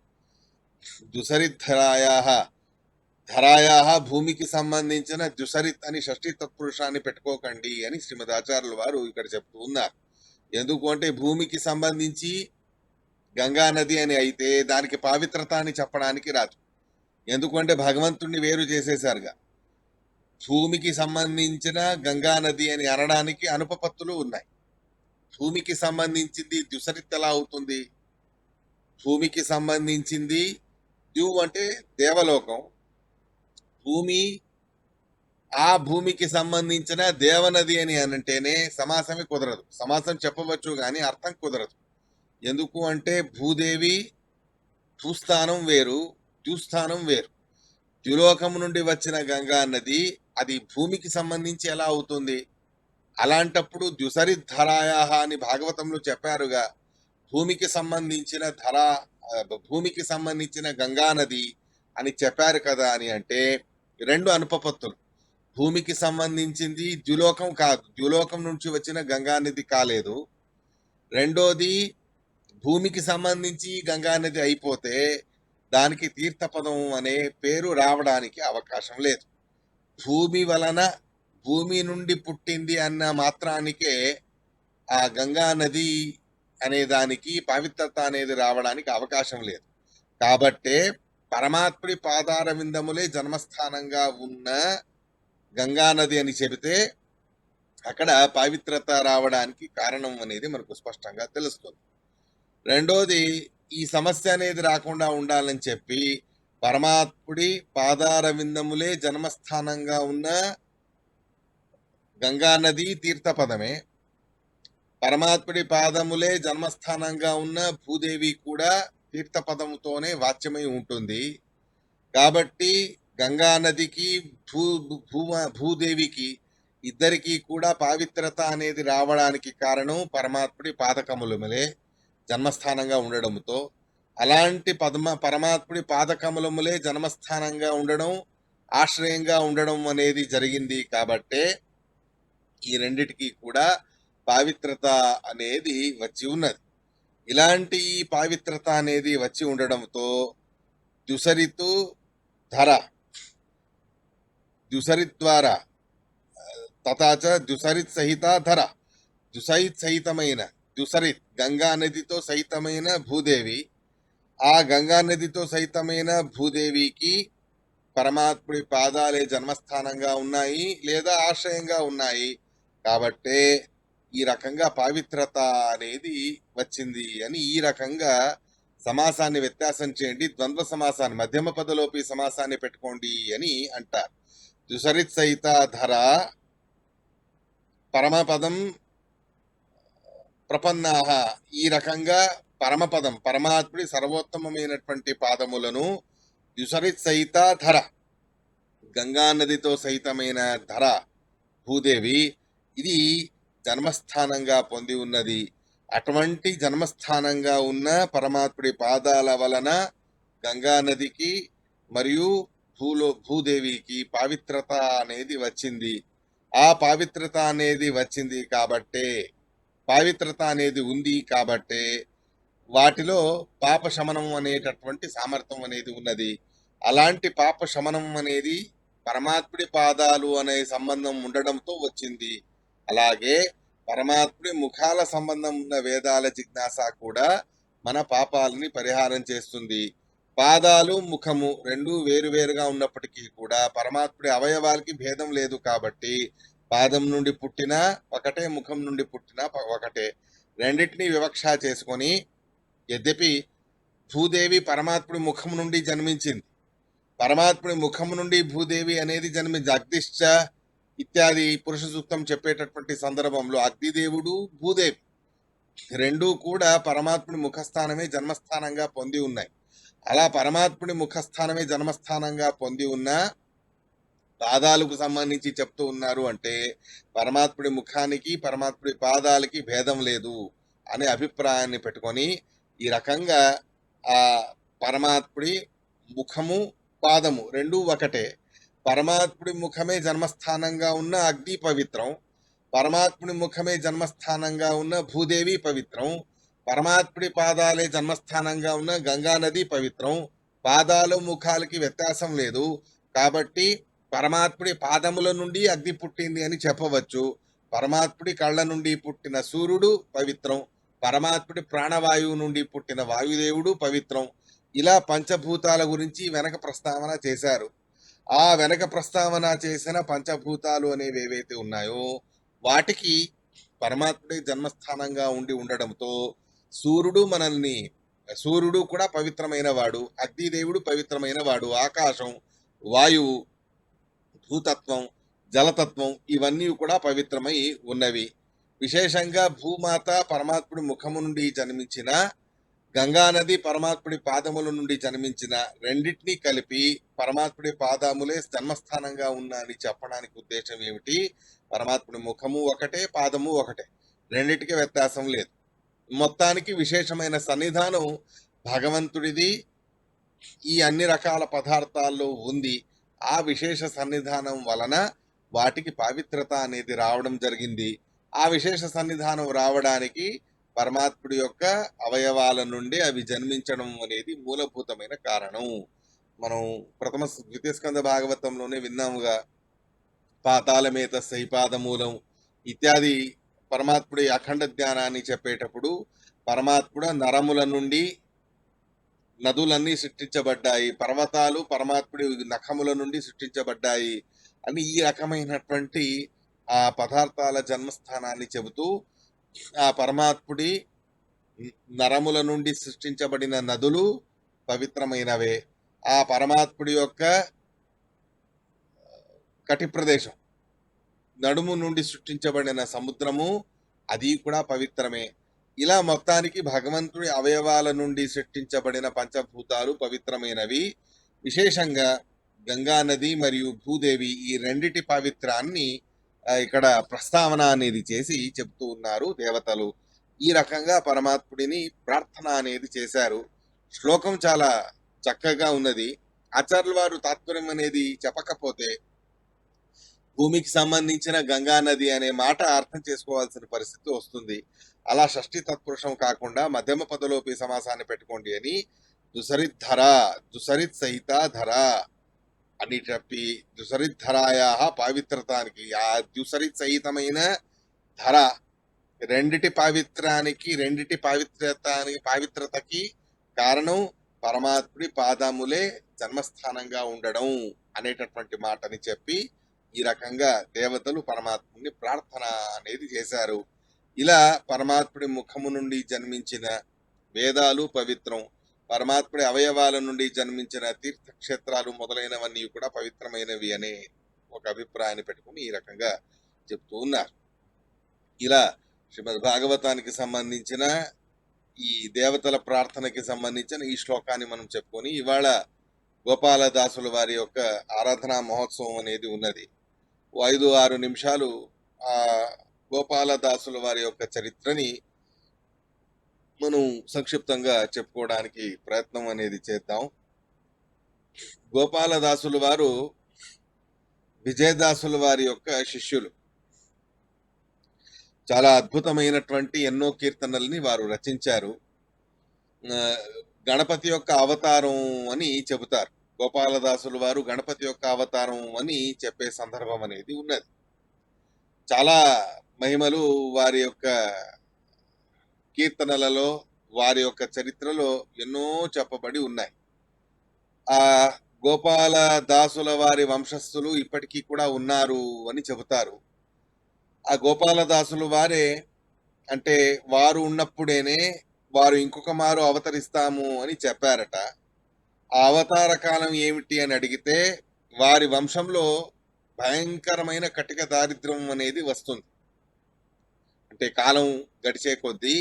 ధరాయాహ భూమికి సంబంధించిన దుసరిత్ అని షష్ఠీ తత్పురుషాన్ని పెట్టుకోకండి అని శ్రీమద్ ఆచార్యుల వారు ఇక్కడ చెప్తూ ఉన్నారు. ఎందుకు అంటే భూమికి సంబంధించి గంగా నది అని అయితే దానికి పవిత్రత అని చెప్పడానికి రాదు. ఎందుకంటే భగవంతుణ్ణి వేరు చేసేశారుగా. భూమికి సంబంధించిన గంగా నది అని అనడానికి అనుపపత్తులు ఉన్నాయి. భూమికి సంబంధించింది దుసరిత్ ఎలా అవుతుంది? భూమికి సంబంధించింది ద్యు అంటే దేవలోకం, భూమి ఆ భూమికి సంబంధించిన దేవనది అని అంటేనే సమాసమే కుదరదు. సమాసం చెప్పవచ్చు కానీ అర్థం కుదరదు. ఎందుకు అంటే భూదేవి భూస్థానం వేరు, ద్యుస్థానం వేరు. ద్యులోకం నుండి వచ్చిన గంగా నది అది భూమికి సంబంధించి ఎలా అవుతుంది? అలాంటప్పుడు ద్యుసరిద్ధరాయాహ అని భాగవతంలో చెప్పారుగా. భూమికి సంబంధించిన భూమికి సంబంధించిన గంగా నది అని చెప్పారు కదా అని అంటే రెండు అనుపపత్తులు. భూమికి సంబంధించింది ద్యులోకం కాదు, ద్యులోకం నుంచి వచ్చిన గంగా నది కాలేదు. రెండోది భూమికి సంబంధించి గంగా నది అయిపోతే దానికి తీర్థపదం అనే పేరు రావడానికి అవకాశం లేదు. భూమి నుండి పుట్టింది అన్న మాత్రానికే ఆ గంగా నది అనే దానికి పవిత్రత అనేది రావడానికి అవకాశం లేదు. కాబట్టే పరమాత్ముడి పాదార విందములే జన్మస్థానంగా ఉన్న గంగా నది అని చెబితే అక్కడ పవిత్రత రావడానికి కారణం అనేది మనకు స్పష్టంగా తెలుస్తుంది. రెండోది ఈ సమస్య అనేది రాకుండా ఉండాలని చెప్పి పరమాత్ముడి పాదార విందములే జన్మస్థానంగా ఉన్న గంగా నది తీర్థపదమే, పరమాత్ముడి పాదములే జన్మస్థానంగా ఉన్న భూదేవి కూడా తీర్థపదముతోనే వాచ్యమై ఉంటుంది. కాబట్టి గంగా నదికి భూదేవికి ఇద్దరికి కూడా పవిత్రత అనేది రావడానికి కారణం పరమాత్ముడి పాదకములములే జన్మస్థానంగా ఉండడంతో, అలాంటి పరమాత్ముడి పాదకములములే జన్మస్థానంగా ఉండడం, ఆశ్రయంగా ఉండడం అనేది జరిగింది. కాబట్టే ఈ రెండిటికి కూడా పవిత్రత అనేది వచ్చి ఉన్నది. ఇలాంటి పవిత్రత అనేది వచ్చి ఉండడంతో ద్యుసరితు ధర ద్యుసరిత్ ద్వారా తథాచ ద్యుసరిత్ సహిత ధర ద్యుసరిత్ గంగా నదితో సహితమైన భూదేవి, ఆ గంగా నదితో సహితమైన భూదేవికి పరమాత్ముడి పాదాలే జన్మస్థానంగా ఉన్నాయి లేదా ఆశ్రయంగా ఉన్నాయి. కాబట్టే ఈ రకంగా పవిత్రత అనేది వచ్చింది అని ఈ రకంగా సమాసాన్ని వ్యత్యాసం చేయండి. ద్వంద్వ సమాసాన్ని మధ్యమ పదలోపి సమాసాన్ని పెట్టుకోండి అని అంటారు. ద్యుసరిత్ సహిత ధర పరమపదం ప్రపన్నాహ, ఈ రకంగా పరమపదం పరమాత్ముడి సర్వోత్తమమైనటువంటి పాదములను ద్యుసరిత్ సహిత ధర గంగా నదితో సహితమైన ధర భూదేవి ఇది జన్మస్థానంగా పొంది ఉన్నది. అటువంటి జన్మస్థానంగా ఉన్న పరమాత్ముడి పాదాల వలన గంగా నదికి మరియు భూదేవికి పవిత్రత అనేది వచ్చింది. ఆ పవిత్రత అనేది వచ్చింది కాబట్టే, పవిత్రత అనేది ఉంది కాబట్టే వాటిలో పాప శమనం అనేటటువంటి సామర్థ్యం అనేది ఉన్నది. అలాంటి పాప శమనం అనేది పరమాత్ముడి పాదాలు అనే సంబంధం ఉండడంతో వచ్చింది. అలాగే పరమాత్ముడి ముఖాల సంబంధం ఉన్న వేదాల జిజ్ఞాస కూడా మన పాపాలని పరిహారం చేస్తుంది. పాదాలు ముఖము రెండు వేరువేరుగా ఉన్నప్పటికీ కూడా పరమాత్ముడి అవయవాలకి భేదం లేదు కాబట్టి పాదం నుండి పుట్టినా ఒకటే, ముఖం నుండి పుట్టినా ఒకటే. రెండింటినీ వివక్ష చేసుకొని, యద్యపి భూదేవి పరమాత్ముడి ముఖం నుండి జన్మించింది, పరమాత్ముడి ముఖం నుండి భూదేవి అనేది జన్మించి అగ్నిశ్చ ఇత్యాది పురుష సూక్తం చెప్పేటటువంటి సందర్భంలో అగ్నిదేవుడు భూదేవి, రెండూ కూడా పరమాత్ముడి ముఖస్థానమే జన్మస్థానంగా పొంది ఉన్నాయి. అలా పరమాత్ముడి ముఖస్థానమే జన్మస్థానంగా పొంది ఉన్న పాదాలకు సంబంధించి చెప్తూ ఉన్నారు అంటే పరమాత్ముడి ముఖానికి పరమాత్ముడి పాదాలకి భేదం లేదు అనే అభిప్రాయాన్ని పెట్టుకొని ఈ రకంగా ఆ పరమాత్ముడి ముఖము పాదము రెండూ ఒకటే. పరమాత్ముడి ముఖమే జన్మస్థానంగా ఉన్న అగ్ని పవిత్రం, పరమాత్ముడి ముఖమే జన్మస్థానంగా ఉన్న భూదేవి పవిత్రం, పరమాత్ముడి పాదాలే జన్మస్థానంగా ఉన్న గంగా నది పవిత్రం. పాదాలు ముఖాలకి వ్యత్యాసం లేదు కాబట్టి పరమాత్ముడి పాదముల నుండి అగ్ని పుట్టింది అని చెప్పవచ్చు. పరమాత్ముడి కళ్ళ నుండి పుట్టిన సూర్యుడు పవిత్రం, పరమాత్ముడి ప్రాణవాయువు నుండి పుట్టిన వాయుదేవుడు పవిత్రం. ఇలా పంచభూతాల గురించి వెనక ప్రస్తావన చేశారు. ఆ వెనక ప్రస్తావన చేసిన పంచభూతాలు అనేవి ఏవైతే ఉన్నాయో వాటికి పరమాత్ముడి జన్మస్థానంగా ఉండి ఉండడంతో సూర్యుడు కూడా పవిత్రమైన వాడు, అగ్నిదేవుడు పవిత్రమైన వాడు, ఆకాశం, వాయువు, భూతత్వం, జలతత్వం ఇవన్నీ కూడా పవిత్రమై ఉన్నవి. విశేషంగా భూమాత పరమాత్ముడి ముఖము నుండి జన్మించిన, గంగానది పరమాత్ముడి పాదముల నుండి జన్మించిన రెండింటినీ కలిపి పరమాత్ముడి పాదములే జన్మస్థానంగా ఉన్న అని చెప్పడానికి ఉద్దేశం ఏమిటి? పరమాత్ముడి ముఖము ఒకటే, పాదము ఒకటే, రెండింటికి వ్యత్యాసం లేదు. మొత్తానికి విశేషమైన సన్నిధానం భగవంతుడిది ఈ అన్ని రకాల పదార్థాల్లో ఉంది. ఆ విశేష సన్నిధానం వలన వాటికి పవిత్రత అనేది రావడం జరిగింది. ఆ విశేష సన్నిధానం రావడానికి పరమాత్ముడి యొక్క అవయవాల నుండి అవి జన్మించడం అనేది మూలభూతమైన కారణం. మనం ద్వితీయ స్కంద భాగవతంలోనే విన్నాముగా, పాతాళమేత సైపాదమూలం ఇత్యాది పరమాత్ముడి అఖండ జ్ఞానాన్ని చెప్పేటప్పుడు పరమాత్ముడ నరముల నుండి నదులన్నీ సృష్టించబడ్డాయి, పర్వతాలు పరమాత్ముడి నఖముల నుండి సృష్టించబడ్డాయి అని ఈ రకమైనటువంటి ఆ పదార్థాల జన్మస్థానాన్ని చెబుతూ ఆ పరమాత్ముడి నరముల నుండి సృష్టించబడిన నదులు పవిత్రమైనవే, ఆ పరమాత్ముడి యొక్క కటి ప్రదేశం నడుము నుండి సృష్టించబడిన సముద్రము అది కూడా పవిత్రమే. ఇలా మొత్తానికి భగవంతుడి అవయవాల నుండి సృష్టించబడిన పంచభూతాలు పవిత్రమైనవి. విశేషంగా గంగా నది మరియు భూదేవి ఈ రెండిటి పవిత్రాన్ని ఇక్కడ ప్రస్తావన అనేది చేసి చెప్తూ ఉన్నారు దేవతలు. ఈ రకంగా పరమాత్ముడిని ప్రార్థన అనేది చేశారు. శ్లోకం చాలా చక్కగా ఉన్నది. ఆచార్యుల వారు తాత్పర్యం అనేది చెప్పకపోతే భూమికి సంబంధించిన గంగా నది అనే మాట అర్థం చేసుకోవాల్సిన పరిస్థితి వస్తుంది. అలా షష్ఠి తత్పురుషం కాకుండా మధ్యమ పదలోపి సమాసాన్ని పెట్టుకోండి అని దుసరిత్ సహిత ధర అని చెప్పి దుసరిత్ ధరాయా పావిత్రతానికి ఆ దుసరిత్ సహితమైన ధర రెండిటి పావిత్రతకి కారణం పరమాత్ముడి పాదములే జన్మస్థానంగా ఉండడం అనేటటువంటి మాటని చెప్పి ఈ రకంగా దేవతలు పరమాత్ముడిని ప్రార్థన అనేది చేశారు. ఇలా పరమాత్ముడి ముఖము నుండి జన్మించిన వేదాలు పవిత్రం, పరమాత్ముడి అవయవాల నుండి జన్మించిన తీర్థక్షేత్రాలు మొదలైనవన్నీ కూడా పవిత్రమైనవి అనే ఒక అభిప్రాయాన్ని పెట్టుకుని ఈ రకంగా చెప్తూ ఉన్నారు. ఇలా శ్రీమద్ భాగవతానికి సంబంధించిన ఈ దేవతల ప్రార్థనకి సంబంధించిన ఈ శ్లోకాన్ని మనం చెప్పుకొని ఇవాళ గోపాలదాసుల వారి యొక్క ఆరాధనా మహోత్సవం అనేది ఉన్నది. 5-6 నిమిషాలు ఆ గోపాలదాసుల వారి యొక్క చరిత్రని మనం సంక్షిప్తంగా చెప్పుకోవడానికి ప్రయత్నం అనేది చేద్దాం. గోపాలదాసుల వారు విజయదాసుల వారి యొక్క శిష్యులు. చాలా అద్భుతమైనటువంటి ఎన్నో కీర్తనల్ని వారు రచించారు. గణపతి యొక్క అవతారం అని చెబుతారు. గోపాలదాసుల వారు గణపతి యొక్క అవతారం అని చెప్పే సందర్భం అనేది ఉన్నది. చాలా మహిమలు వారి యొక్క కీర్తనలలో వారి యొక్క చరిత్రలో ఎన్నో చెప్పబడి ఉన్నాయి. ఆ గోపాలదాసుల వారి వంశస్థులు ఇప్పటికీ కూడా ఉన్నారు అని చెబుతారు. ఆ గోపాలదాసులు వారే అంటే వారు ఉన్నప్పుడేనే వారు ఇంకొక మారు అవతరిస్తాము అని చెప్పారట. ఆ అవతార కాలం ఏమిటి అని అడిగితే వారి వంశంలో భయంకరమైన కటిక దారిద్ర్యం అనేది వస్తుంది. అంటే కాలం గడిచే కొద్దీ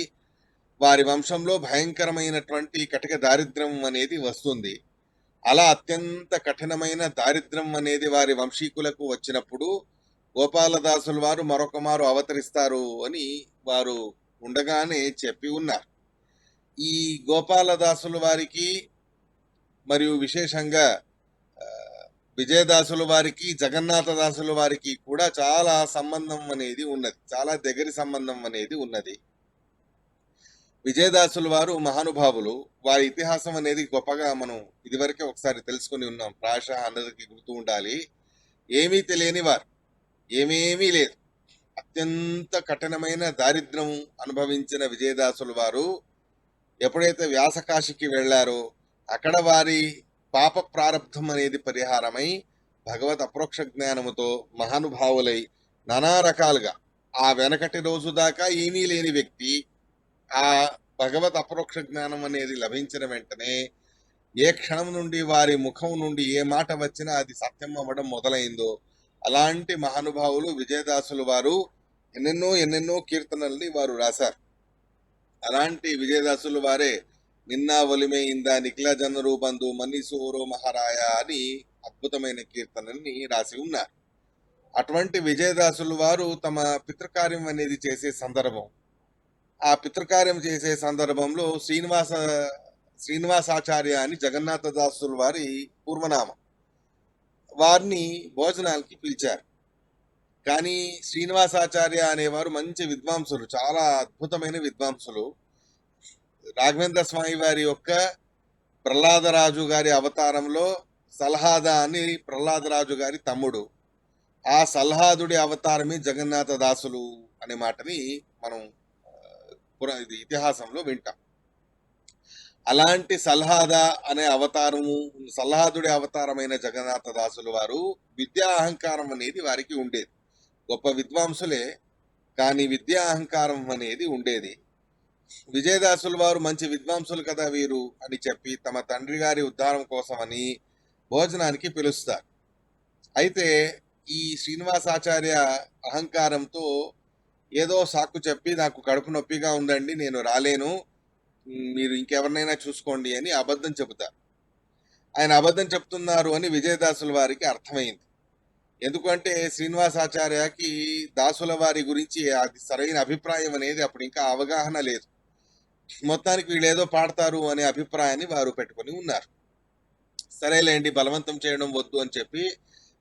వారి వంశంలో భయంకరమైనటువంటి కటిక దారిద్ర్యం అనేది వస్తుంది. అలా అత్యంత కఠినమైన దారిద్ర్యం అనేది వారి వంశీకులకు వచ్చినప్పుడు గోపాలదాసుల వారు మరొక మారు అవతరిస్తారు అని వారు ఉండగానే చెప్పి ఉన్నారు. ఈ గోపాలదాసుల వారికి మరియు విశేషంగా ఆ, విజయదాసుల వారికి జగన్నాథదాసుల వారికి కూడా చాలా సంబంధం అనేది ఉన్నది. చాలా దగ్గరి సంబంధం అనేది ఉన్నది. విజయదాసుల వారు మహానుభావులు. వారి ఇతిహాసం అనేది గొప్పగా మనం ఇదివరకే ఒకసారి తెలుసుకొని ఉన్నాం. ప్రాయశः అందరికీ గుర్తు ఉండాలి. ఏమీ తెలియని వారు, ఏమేమీ లేదు, అత్యంత కఠినమైన దారిద్ర్యం అనుభవించిన విజయదాసుల వారు ఎప్పుడైతే వ్యాసకాశికి వెళ్ళారో అక్కడ వారి పాప ప్రారబ్ధం అనేది పరిహారమై భగవత్ అప్రోక్ష జ్ఞానముతో మహానుభావులై నానా రకాలుగా ఆ వెనకటి రోజు దాకా ఏమీ లేని వ్యక్తి ఆ భగవత్ అప్రోక్ష జ్ఞానం అనేది లభించిన వెంటనే ఏ క్షణం నుండి వారి ముఖం నుండి ఏ మాట వచ్చినా అది సత్యం అవ్వడం మొదలైందో అలాంటి మహానుభావులు విజయదాసులు వారు ఎన్నెన్నో కీర్తనల్ని వారు రాశారు. అలాంటి విజయదాసులు వారే నిన్న ఒలిమే ఇంద నిఖిల జనరు బంధు మన్నిసోరో మహారాయ అని అద్భుతమైన కీర్తనల్ని రాసి ఉన్నారు. అటువంటి విజయదాసులు వారు తమ పితృకార్యం అనేది చేసే సందర్భం, ఆ పితృకార్యం చేసే సందర్భంలో శ్రీనివాసాచార్య అని జగన్నాథదాసుల వారి పూర్వనామం, వారిని భోజనాలకి పిలిచారు. కానీ శ్రీనివాసాచార్య అనేవారు మంచి విద్వాంసులు, చాలా అద్భుతమైన విద్వాంసులు. రాఘవేంద్ర స్వామి వారి యొక్క ప్రహ్లాదరాజు గారి అవతారంలో సలహాద అని ప్రహ్లాదరాజు గారి తమ్ముడు, ఆ సలహాదుడి అవతారమే జగన్నాథ దాసులు అనే మాటని మనం ఇది ఇతిహాసంలో వింటాం. అలాంటి సలహాద అనే అవతారము, సలహాదుడి అవతారమైన జగన్నాథ దాసులు వారు విద్యా అహంకారం అనేది వారికి ఉండేది. గొప్ప విద్వాంసులే, కానీ విద్యా అహంకారం అనేది ఉండేది. విజయదాసుల వారు మంచి విద్వాంసులు కదా వీరు అని చెప్పి తమ తండ్రి గారి ఉద్ధారం కోసమని భోజనానికి పిలుస్తారు. అయితే ఈ శ్రీనివాసాచార్య అహంకారంతో ఏదో సాకు చెప్పి నాకు కడుపు నొప్పిగా ఉందండి, నేను రాలేను, మీరు ఇంకెవరినైనా చూసుకోండి అని అబద్ధం చెబుతారు. ఆయన అబద్ధం చెప్తున్నారు అని విజయదాసుల వారికి అర్థమైంది. ఎందుకంటే శ్రీనివాసాచార్యకి దాసుల వారి గురించి అది సరైన అభిప్రాయం అనేది అప్పుడు ఇంకా అవగాహన లేదు. మొత్తానికి వీళ్ళు ఏదో పాడతారు అనే అభిప్రాయాన్ని వారు పెట్టుకొని ఉన్నారు. సరేలేండి, బలవంతం చేయడం వద్దు అని చెప్పి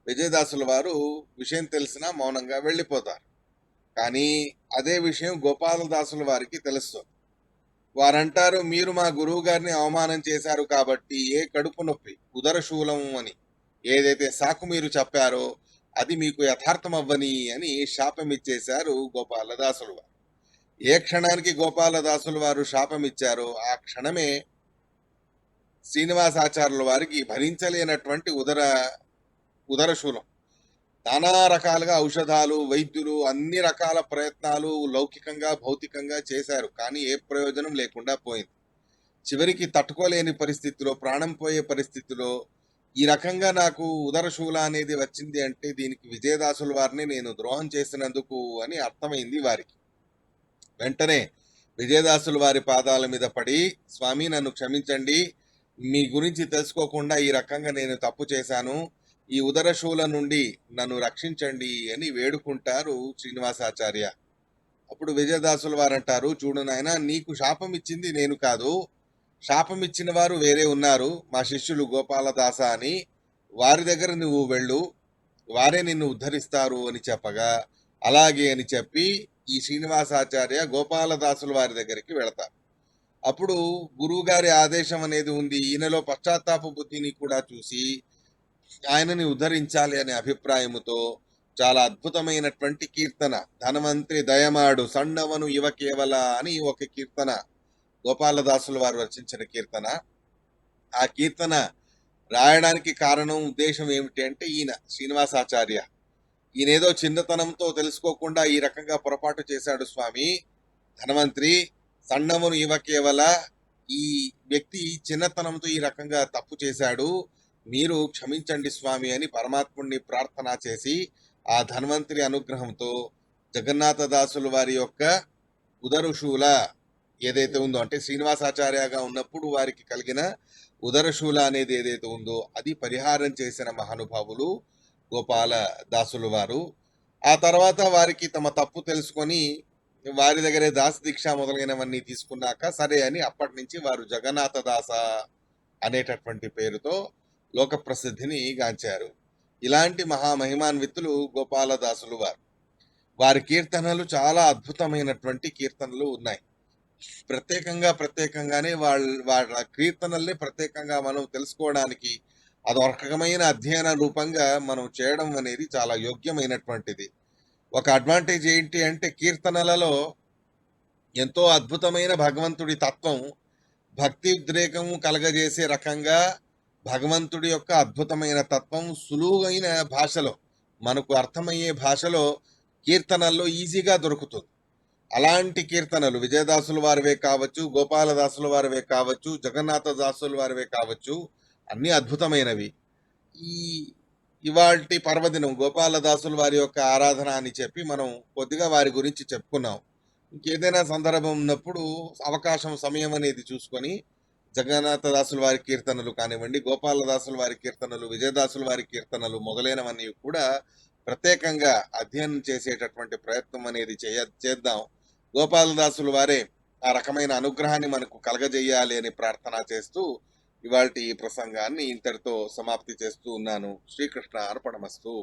విజయదాసుల వారు విషయం తెలిసినా మౌనంగా వెళ్ళిపోతారు. కానీ అదే విషయం గోపాలదాసుల వారికి తెలుస్తుంది. వారంటారు, మీరు మా గురువు గారిని అవమానం చేశారు కాబట్టి ఏ కడుపు నొప్పి ఉదరశూలం అని ఏదైతే సాకు మీరు చెప్పారో అది మీకు యథార్థం అవ్వని అని శాపం ఇచ్చేశారు గోపాలదాసులు వారు. ఏ క్షణానికి గోపాలదాసులు వారు శాపం ఇచ్చారో ఆ క్షణమే శ్రీనివాసాచార్యుల వారికి భరించలేనటువంటి ఉదరశూలం, నానా రకాలుగా ఔషధాలు, వైద్యులు, అన్ని రకాల ప్రయత్నాలు లౌకికంగా భౌతికంగా చేశారు. కానీ ఏ ప్రయోజనం లేకుండా పోయింది. చివరికి తట్టుకోలేని పరిస్థితిలో, ప్రాణం పోయే పరిస్థితిలో ఈ రకంగా నాకు ఉదరశూల అనేది వచ్చింది అంటే దీనికి విజయదాసుల వారిని నేను ద్రోహం చేసినందుకు అని అర్థమైంది వారికి. వెంటనే విజయదాసుల వారి పాదాల మీద పడి, స్వామి నన్ను క్షమించండి, మీ గురించి తెలుసుకోకుండా ఈ రకంగా నేను తప్పు చేశాను, ఈ ఉదరశూల నుండి నన్ను రక్షించండి అని వేడుకుంటారు శ్రీనివాసాచార్య. అప్పుడు విజయదాసుల వారు అంటారు, చూడు నాయన, నీకు శాపం ఇచ్చింది నేను కాదు, శాపం ఇచ్చిన వారు వేరే ఉన్నారు, మా శిష్యులు గోపాలదాస అని, వారి దగ్గర నువ్వు వెళ్ళు, వారే నిన్ను ఉద్ధరిస్తారు అని చెప్పగా అలాగే అని చెప్పి ఈ శ్రీనివాసాచార్య గోపాలదాసుల వారి దగ్గరికి వెళతారు. అప్పుడు గురువు గారి ఆదేశం అనేది ఉంది. ఈయనలో పశ్చాత్తాప బుద్ధిని కూడా చూసి ఆయనని ఉద్ధరించాలి అనే అభిప్రాయముతో చాలా అద్భుతమైనటువంటి కీర్తన, ధనవంత్రి దయమాడు సన్నవను ఇవ కేవల అని ఒక కీర్తన గోపాలదాసుల వారు రచించిన కీర్తన. ఆ కీర్తన రాయడానికి కారణం, ఉద్దేశం ఏమిటి అంటే ఈయన శ్రీనివాసాచార్య ఈయనేదో చిన్నతనంతో తెలుసుకోకుండా ఈ రకంగా పొరపాటు చేశాడు స్వామి, ధనవంత్రి సన్నమును ఇవ కేవల, ఈ వ్యక్తి చిన్నతనంతో ఈ రకంగా తప్పు చేశాడు, మీరు క్షమించండి స్వామి అని పరమాత్ముడిని ప్రార్థన చేసి ఆ ధన్వంతరి అనుగ్రహంతో జగన్నాథదాసుల వారి యొక్క ఉదరశూల ఏదైతే ఉందో, అంటే శ్రీనివాసాచార్యగా ఉన్నప్పుడు వారికి కలిగిన ఉదరశూల అనేది ఏదైతే ఉందో అది పరిహారం చేసిన మహానుభావులు గోపాల దాసులు వారు. ఆ తర్వాత వారికి తమ తప్పు తెలుసుకొని వారి దగ్గరే దాస దీక్ష మొదలైనవన్నీ తీసుకున్నాక సరే అని అప్పటి నుంచి వారు జగన్నాథ దాస అనేటటువంటి పేరుతో లోక ప్రసిద్ధిని గాంచారు. ఇలాంటి మహామహిమాన్వితులు గోపాలదాసులు వారు. వారి కీర్తనలు చాలా అద్భుతమైనటువంటి కీర్తనలు ఉన్నాయి. ప్రత్యేకంగానే వాళ్ళ కీర్తనల్ని ప్రత్యేకంగా మనం తెలుసుకోవడానికి అదొక రకమైన అధ్యయన రూపంగా మనం చేయడం అనేది చాలా యోగ్యమైనటువంటిది. ఒక అడ్వాంటేజ్ ఏంటి అంటే కీర్తనలలో ఎంతో అద్భుతమైన భగవంతుడి తత్వం, భక్తి ఉద్రేకము కలగజేసే రకంగా భగవంతుడి యొక్క అద్భుతమైన తత్వం సులువైన భాషలో, మనకు అర్థమయ్యే భాషలో కీర్తనల్లో ఈజీగా దొరుకుతుంది. అలాంటి కీర్తనలు విజయదాసుల వారివే కావచ్చు, గోపాలదాసుల వారివే కావచ్చు, జగన్నాథ దాసుల వారివే కావచ్చు, అన్నీ అద్భుతమైనవి. ఈ ఇవాల్టి పర్వదినం గోపాలదాసుల వారి యొక్క ఆరాధన అని చెప్పి మనం కొద్దిగా వారి గురించి చెప్పుకున్నాం. ఇంకేదైనా సందర్భం ఉన్నప్పుడు అవకాశం, సమయం అనేది చూసుకొని జగన్నాథ దాసుల వారి కీర్తనలు కానివ్వండి, గోపాలదాసుల వారి కీర్తనలు, విజయదాసుల వారి కీర్తనలు మొదలైనవన్నీ కూడా ప్రత్యేకంగా అధ్యయనం చేసేటటువంటి ప్రయత్నం అనేది చేద్దాం. గోపాలదాసుల వారే ఆ రకమైన అనుగ్రహాన్ని మనకు కలగజేయాలి అని ప్రార్థన చేస్తూ ఇవాల్టి ఈ ప్రసంగాన్ని ఇంతటితో సమాప్తి చేస్తూ ఉన్నాను. శ్రీకృష్ణ అర్పణమస్తు.